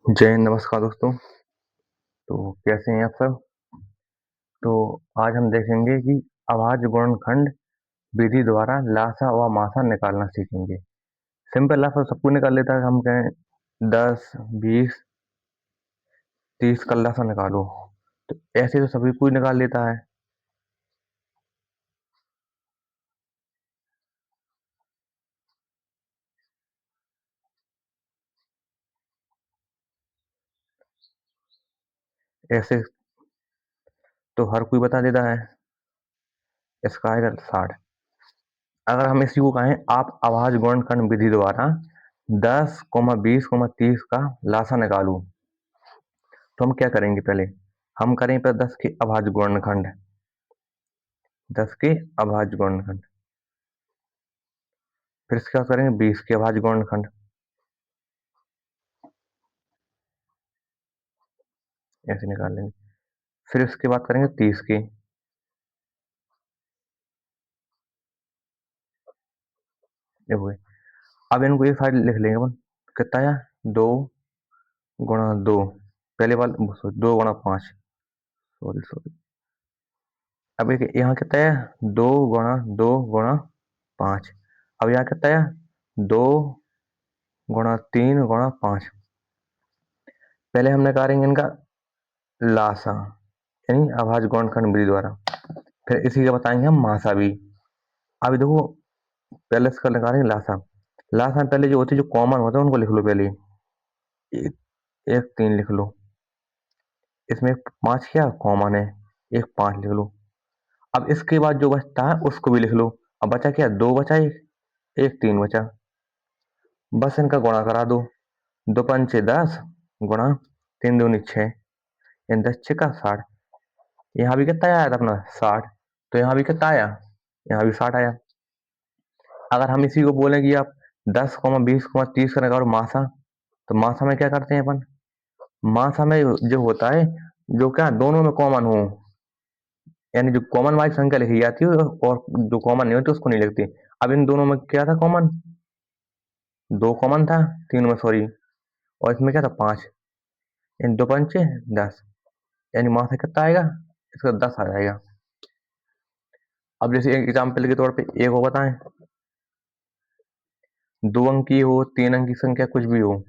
जय हिंद, नमस्कार दोस्तों। तो कैसे हैं आप सब? तो आज हम देखेंगे कि अभाज्य गुणनखंड विधि द्वारा लासा व मासा निकालना सीखेंगे। सिंपल लासा सबको निकाल लेता है। हम कहें 10, 20, 30 का लासा निकालो, तो ऐसे तो सभी कोई निकाल लेता है। ऐसे तो हर कोई बता देता है। इसका आएगा 60। अगर हम इसी को कहें आप अभाज्य गुणनखंड विधि द्वारा 10, 20, 30 का लासा निकालो, तो हम क्या करेंगे? पहले हम करें पर 10 के अभाज्य गुणनखंड, 10 के अभाज्य गुणनखंड। फिर इसके बाद करेंगे 20 के अभाज्य गुणनखंड, ऐसे निकाल लेंगे। फिर इसके बाद करेंगे 30 के। ये हुए। अब इनको एक साइड लिख लेंगे अपन। कितना आया? 2 गुणा 2। पहले वाला 2 गुणा 5। Sorry sorry. अब एक यहाँ कितना है? 2 गुणा 2 गुणा 5। अब यहाँ कितना है? 2 गुणा 3 गुणा 5। पहले हम निकालेंगे इनका लासा, यानी अभाज्य गुणनखंड विधि द्वारा। फिर इसी का बताएंगे हम मासा भी। अभी देखो, पहले इसका निकालेंगे लासा। लासा में पहले जो होती है, जो कॉमन होता है, उनको लिख लो पहले। एक, एक 3 लिख लो। इसमें 5 क्या कॉमन है? एक 5 लिख लो। अब इसके बाद जो बचता है उसको भी लिख लो। अब बचा क्या? 2 बचा, एक 3 बचा। बस इनका गुणा करा दो। 2 पंचे 10 गुणा 3 दूनी 6, 10 6 का 60। यहाँ भी कितना आया था अपना? 60। तो यहाँ भी कितना आया? यहाँ भी 60 आया। अगर हम इसी को बोलें कि आप 10, 20, 30 का निकालो मासा, तो मासा में क्या करते हैं अपन? मासा में जो होता है, जो क्या दोनों में कॉमन हो, यानी जो कॉमन वाली संख्या लिखी जाती है और जो कॉमन नहीं होती उसको नहीं लिखती। अब इन दोनों में क्या था कॉमन? 2 कॉमन था, तीनों में सॉरी। और इसमें क्या था? 5। इन 2 पंचे 10, यानी मासा कितना आएगा? इसका 10 आ जाएगा। अब जैसे एक एग्जाम्पल के तौर पे एक हो बताएं, 2 अंक की हो, 3 अंक की संख्या कुछ भी हो।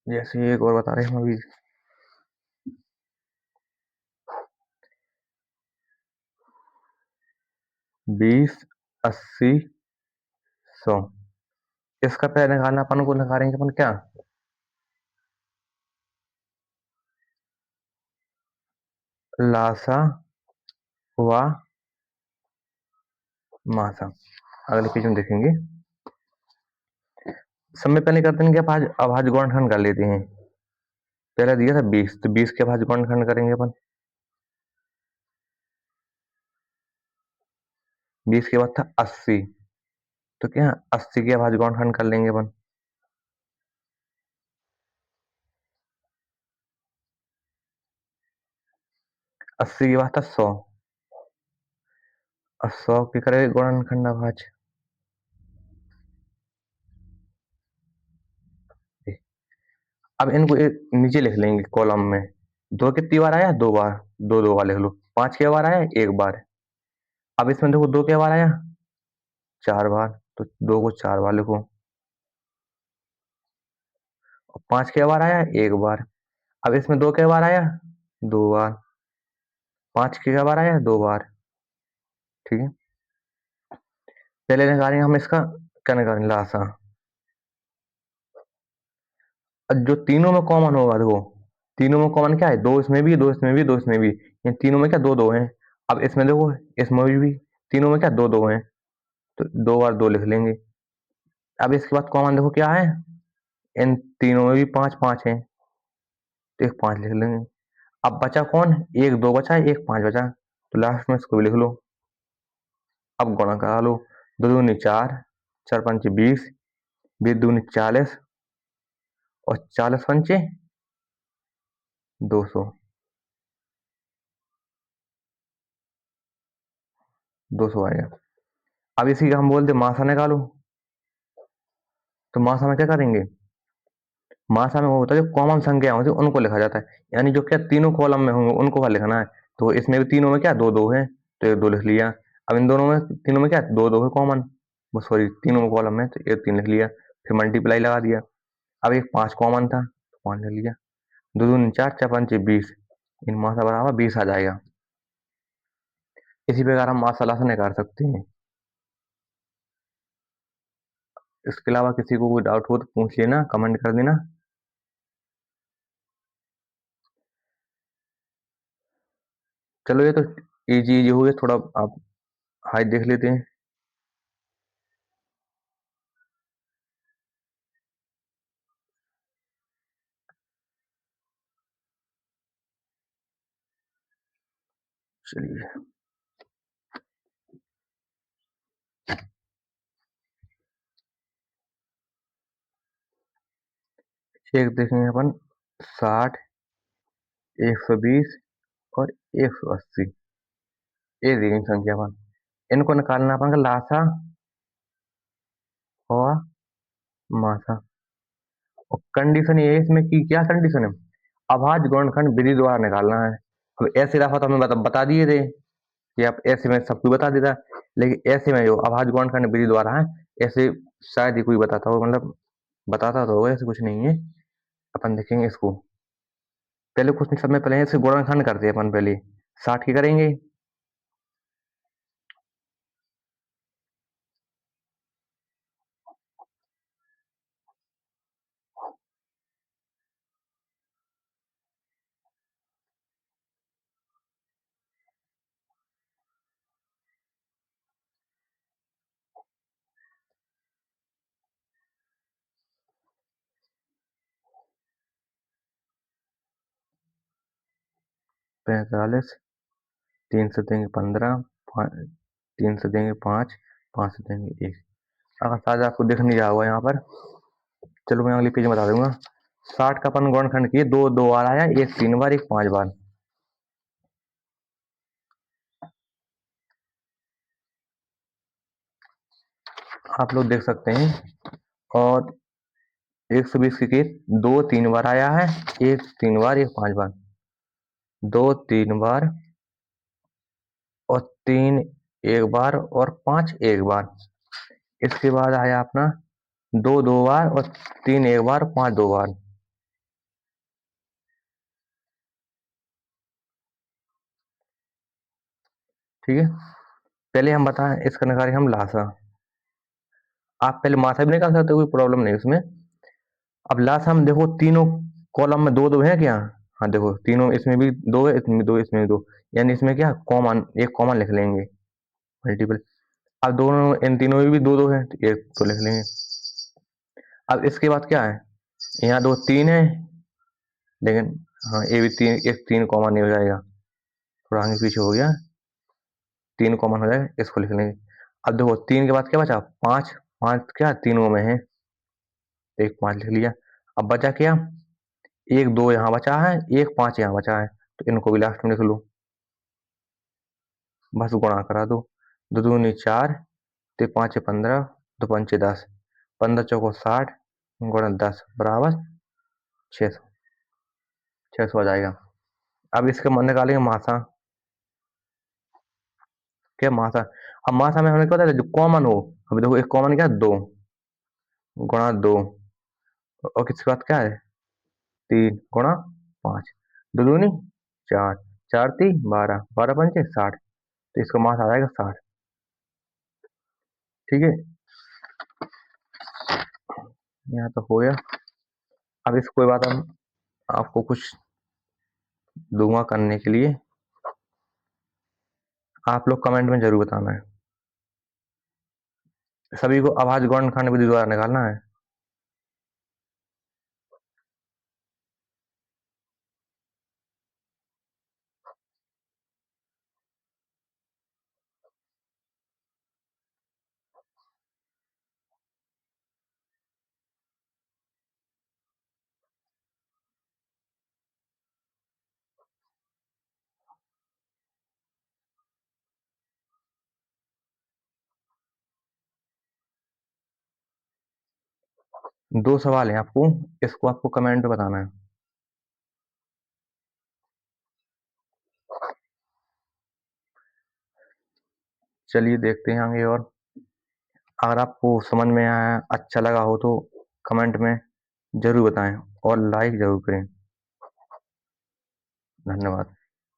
जैसे एक और बता रहे हैं हम अभी, 20, 80, 100। इसका पहले निकालना अपन को निकालेंगे अपन क्या? लासा व मासा। अगले पेज में देखेंगे। समय पहले करते हैं कि अभाज्य गुणनखंड कर लेते हैं। पहले दिया था 20, तो 20 के अभाज्य गुणनखंड करेंगे अपन। 20 के बाद था 80, तो क्या 80 के अभाज्य गुणनखंड कर लेंगे अपन। 80 के बाद था 100, और 100 के करेंगे गुणनखंड अभाज्य। अब इनको एक नीचे लिख लेंगे कॉलम में। 2 कितनी बार आया? 2 बार। 2 2 बार लिख लो। 5 के बार आया? 1 बार। अब इसमें देखो 2 के बार आया? 4 बार। तो 2 को 4 बार लिखो। और 5 के बार आया? 1 बार। अब इसमें 2 के बार आया? 2 बार। 5 के बार आया? 2 बार। ठीक है। पहले निकालेंगे हम इसका, क्या निकालेंगे? लासा। अब जो तीनों में कॉमन होगा, देखो तीनों में कॉमन क्या है? 2 इसमें भी, 2 इसमें भी, 2 इसमें भी। ये तीनों में क्या? 2 2 हैं। अब इसमें देखो, इसमें भी तीनों में क्या? 2 2 हैं। तो 2 बार 2 लिख लेंगे। अब इसके बाद कॉमन देखो क्या है? इन तीनों में भी 5 5 है, तो एक 5 लिख लेंगे। अब बचा कौन? एक 2 बचा है, एक 5 बचा, तो लास्ट में इसको भी लिख लो। अब गुणा करा लो। 2 दूनी 4, 4 पंचे 20, 20 दूनी 40, और 40 पंचे 200। 200 आएगा। अब इसी का हम बोलते मासा निकालो, तो मासा में क्या करेंगे? मासा में वो होता है जो कॉमन संख्या होती है उनको लिखा जाता है, यानी जो क्या तीनों कॉलम में होंगे उनको वहाँ लिखना है। तो इसमें भी तीनों में क्या दो दो है, तो ये दो लिख लिया। अब इन दोनों में तीनों में क्या दो दो है कॉमन, वो सॉरी तीनों में कॉलम में, तो ये तीन लिख लिया। फिर मल्टीप्लाई लगा दिया। अब एक पाँच कॉमन था तो पाँच लिख लिया। दो दूनी चार, चार पंचे 20, इन मासा बराबर 20 आ जाएगा। इसी प्रकार हम मासा लासा निकाल सकते हैं। इसके अलावा किसी को कोई डाउट हो तो पूछ लेना, कमेंट कर देना। चलो ये तो इजी इजी हो गया, थोड़ा आप हाइट देख लेते हैं। चलिए एक देखेंगे अपन, 60, 120 और 180, ये देखेंगे संख्या अपन। इनको निकालना अपन का लासा और मासा। और कंडीशन ये है इसमें कि क्या कंडीशन है, अभाज्य गुणनखंड विधि द्वारा निकालना है। अब ऐसे रफा तो हमें बता दिए थे कि आप ऐसे में सब कुछ बता देता, लेकिन ऐसे में जो अभाज्य गुणनखंड विधि द्वारा है, ऐसे शायद ही कोई बताता हो, मतलब बताता तो होगा, ऐसे कुछ नहीं है। अपन देखेंगे इसको, पहले कुछ समय पहले इसके गुणनखंड करते हैं अपन, पहले 60 की करेंगे। 45, 3 से देंगे 15, 3 से देंगे 5, 5 से देंगे 1। अगर शायद आपको दिख नहीं रहा होगा यहाँ पर, चलो मैं अगले पेज में बता दूंगा। 60 का अपन गुणनखंड किए, दो दो बार आया, एक 3 बार, एक 5 बार। आप लोग देख सकते हैं। और 120 की केस दो 3 बार आया है, एक 3 बार, एक 5 बार। दो 3 बार और तीन एक बार और पांच एक बार। इसके बाद आया अपना दो 2 बार और तीन एक बार, पांच 2 बार। ठीक है, पहले हम बताएं इसका निकालें हम लासा। आप पहले मासा भी निकाल सकते हो, कोई प्रॉब्लम नहीं उसमें। अब लासा हम देखो तीनों कॉलम में दो दो है क्या, हाँ देखो तीनों, इसमें भी दो है, इसमें भी दो, इसमें भी दो, यानी इसमें क्या कॉमन, एक कॉमन लिख लेंगे, मल्टीपल। अब दोनों इन तीनों में भी दो दो है तो एक तो लिख लेंगे। अब इसके बाद क्या है, यहाँ दो तीन है, लेकिन हाँ ये भी तीन, एक तीन कॉमन नहीं हो जाएगा, थोड़ा आगे पीछे हो गया, तीन कॉमन हो जाएगा, इसको लिख लेंगे। अब देखो तीन के बाद क्या बचा, पांच, पांच क्या तीनों में है, तो एक पांच लिख लिया। अब बचा क्या, एक दो यहाँ बचा है, एक पांच यहाँ बचा है, तो इनको भी लास्ट में लिख लो, बस गुणा करा दो। दो दूनी चार, ते पाँच 15, दो पंचे 10, 15 चौको 60, गुणा 10 बराबर 600, 600 आ जाएगा। अब इसके मन निकालेंगे मासा, क्या मासा। अब मासा में हमने क्या होता है जो कॉमन हो, अब देखो एक कॉमन क्या है, दो, गुणा दो, और किसके बाद क्या है, तीन, गुणा पांच, दो दूनी चार, चार तीन 12, 12 पंचे 60, तो इसका मास आ जाएगा 60। ठीक है, यहाँ तो हो गया। अब इस कोई बात, हम आपको कुछ दूंगा करने के लिए, आप लोग कमेंट में जरूर बताना है। सभी को आवाज गौण विधि द्वारा निकालना है। दो सवाल हैं आपको, इसको आपको कमेंट में बताना है। चलिए देखते हैं आगे। और अगर आपको समझ में आया, अच्छा लगा हो तो कमेंट में जरूर बताएं और लाइक जरूर करें। धन्यवाद।